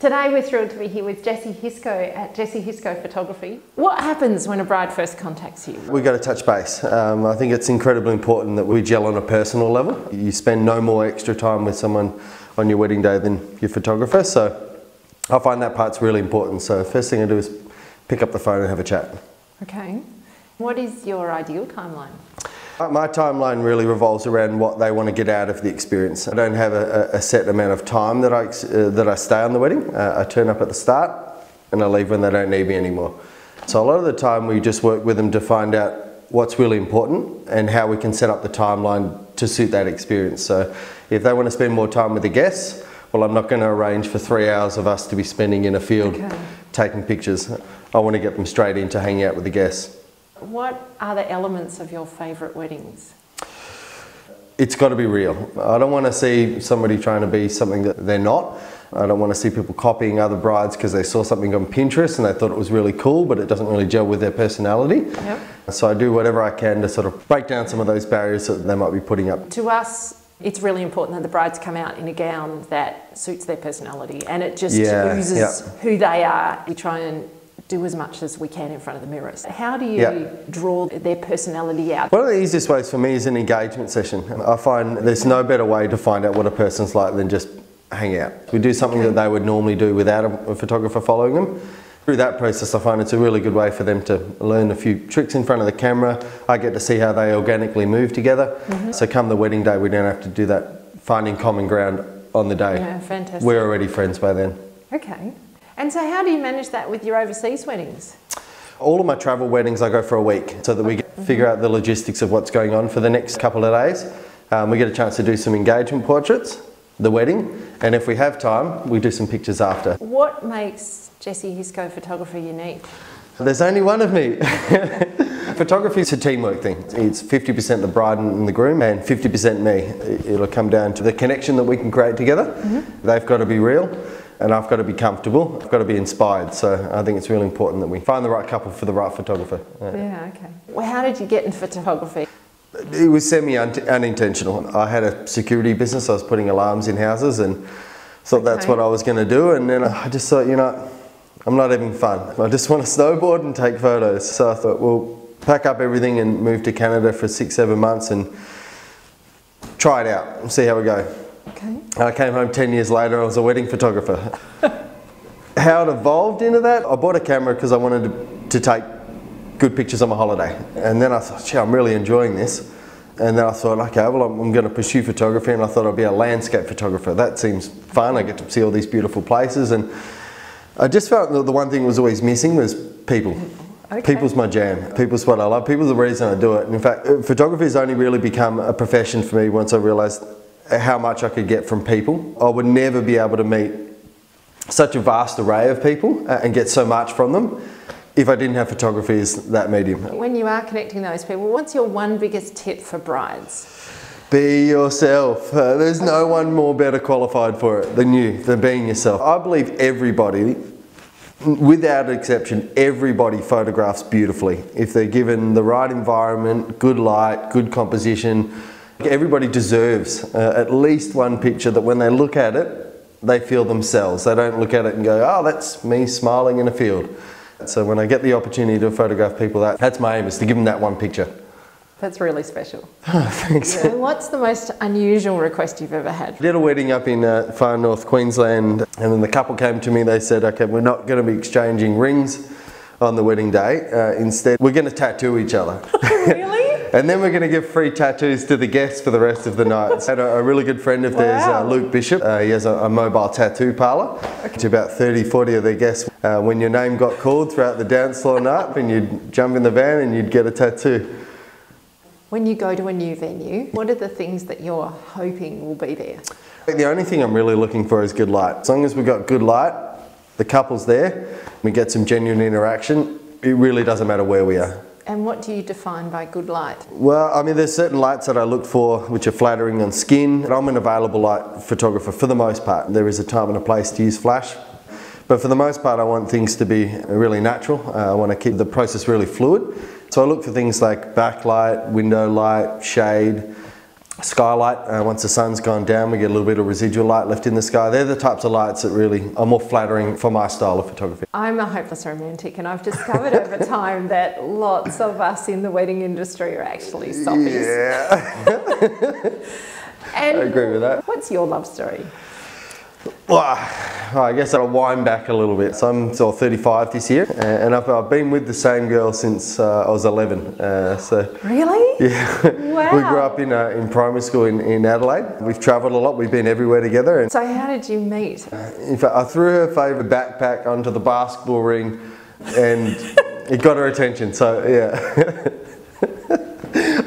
Today we're thrilled to be here with Jessie Hisco at Jessie Hisco Photography. What happens when a bride first contacts you? We've got to touch base. I think it's incredibly important that we gel on a personal level. You spend no more extra time with someone on your wedding day than your photographer, so I find that part's really important. So first thing I do is pick up the phone and have a chat. Okay. What is your ideal timeline? My timeline really revolves around what they want to get out of the experience. I don't have a set amount of time that I stay on the wedding. I turn up at the start and I leave when they don't need me anymore. So a lot of the time we just work with them to find out what's really important and how we can set up the timeline to suit that experience. So if they want to spend more time with the guests, well, I'm not going to arrange for 3 hours of us to be spending in a field taking pictures. I want to get them straight into hanging out with the guests. What are the elements of your favourite weddings? It's got to be real. I don't want to see somebody trying to be something that they're not. I don't want to see people copying other brides because they saw something on Pinterest and they thought it was really cool, but it doesn't really gel with their personality. Yep. So I do whatever I can to sort of break down some of those barriers that they might be putting up. To us, it's really important that the brides come out in a gown that suits their personality and it just oozes who they are. We try and do as much as we can in front of the mirrors. How do you draw their personality out? One of the easiest ways for me is an engagement session. I find there's no better way to find out what a person's like than just hang out. We do something that they would normally do without a photographer following them. Through that process, I find it's a really good way for them to learn a few tricks in front of the camera. I get to see how they organically move together. So come the wedding day, we don't have to do that finding common ground on the day. Yeah, fantastic. We're already friends by then. Okay. And so how do you manage that with your overseas weddings? All of my travel weddings I go for a week so that we figure out the logistics of what's going on for the next couple of days. We get a chance to do some engagement portraits, the wedding, and if we have time, we do some pictures after. What makes Jessie Hisco Photography unique? There's only one of me. Photography is a teamwork thing. It's 50% the bride and the groom and 50% me. It'll come down to the connection that we can create together. They've got to be real. And I've got to be comfortable, I've got to be inspired. So I think it's really important that we find the right couple for the right photographer. Yeah, okay. Well, how did you get into photography? It was unintentional. I had a security business, I was putting alarms in houses and thought that's what I was going to do. And then I just thought, you know, I'm not having fun. I just want to snowboard and take photos. So I thought, well, pack up everything and move to Canada for 6-7 months and try it out and see how we go. Okay. I came home 10 years later, I was a wedding photographer. How it evolved into that, I bought a camera because I wanted to take good pictures on my holiday. And then I thought, gee, I'm really enjoying this. And then I thought, okay, well, I'm going to pursue photography, and I thought I'd be a landscape photographer. That seems fun, I get to see all these beautiful places. And I just felt that the one thing was always missing was people. Okay. People's my jam. People's what I love. People's the reason I do it. And in fact, photography has only really become a profession for me once I realised how much I could get from people. I would never be able to meet such a vast array of people and get so much from them if I didn't have photography as that medium. When you are connecting those people, what's your one biggest tip for brides? Be yourself. There's no one more better qualified for it than you, than being yourself. I believe everybody, without exception, everybody photographs beautifully. If they're given the right environment, good light, good composition, everybody deserves at least one picture that when they look at it, they feel themselves. They don't look at it and go, oh, that's me smiling in a field. So when I get the opportunity to photograph people, that's my aim, is to give them that one picture. That's really special. Oh, thanks. So what's the most unusual request you've ever had? I did a wedding up in far north Queensland, and then the couple came to me, they said, okay, we're not going to be exchanging rings on the wedding day. Instead, we're going to tattoo each other. Really? And then we're going to give free tattoos to the guests for the rest of the night. I had a really good friend of theirs, Luke Bishop. He has a mobile tattoo parlour. To about 30-40 of their guests. When your name got called throughout the dance floor night, and you'd jump in the van and you'd get a tattoo. When you go to a new venue, what are the things that you're hoping will be there? The only thing I'm really looking for is good light. As long as we've got good light, the couple's there, we get some genuine interaction, it really doesn't matter where we are. And what do you define by good light? Well, I mean, there's certain lights that I look for which are flattering on skin. I'm an available light photographer for the most part. There is a time and a place to use flash. But for the most part, I want things to be really natural. I want to keep the process really fluid. So I look for things like backlight, window light, shade. skylight. Once the sun's gone down, we get a little bit of residual light left in the sky. They're the types of lights that really are more flattering for my style of photography. I'm a hopeless romantic, and I've discovered over time that lots of us in the wedding industry are actually softies. Yeah. And I agree with that. What's your love story? Well, I guess I'll wind back a little bit. So I'm 35 this year, and I've been with the same girl since I was 11. Really? Yeah. Wow. We grew up in primary school in Adelaide. We've travelled a lot. We've been everywhere together. And so how did you meet? In fact, I threw her favourite backpack onto the basketball ring, and it got her attention. So yeah.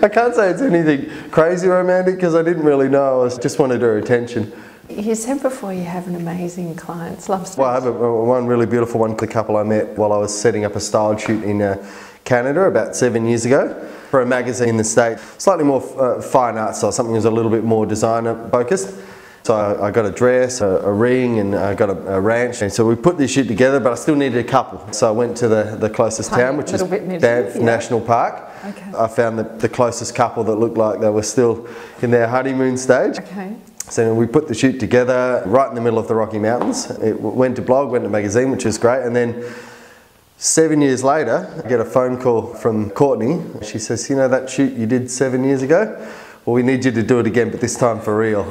I can't say it's anything crazy romantic because I didn't really know. I just wanted her attention. You said before you have an amazing client's love story. Well, I have one really beautiful one, the couple I met while I was setting up a style shoot in Canada about 7 years ago for a magazine in the States. Slightly more fine art style, something that was a little bit more designer focused. So I got a dress, a ring, and I got a ranch. And so we put this shoot together, but I still needed a couple. So I went to the closest town, which is Banff National Park. Okay. I found the closest couple that looked like they were still in their honeymoon stage. Okay. So we put the shoot together right in the middle of the Rocky Mountains. It went to blog, went to magazine, which was great. And then 7 years later, I get a phone call from Courtney. She says, you know that shoot you did 7 years ago? Well, we need you to do it again, but this time for real.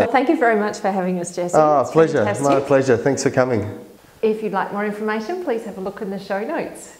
Thank you very much for having us, Jesse. Oh, it's pleasure. Fantastic. My pleasure. Thanks for coming. If you'd like more information, please have a look in the show notes.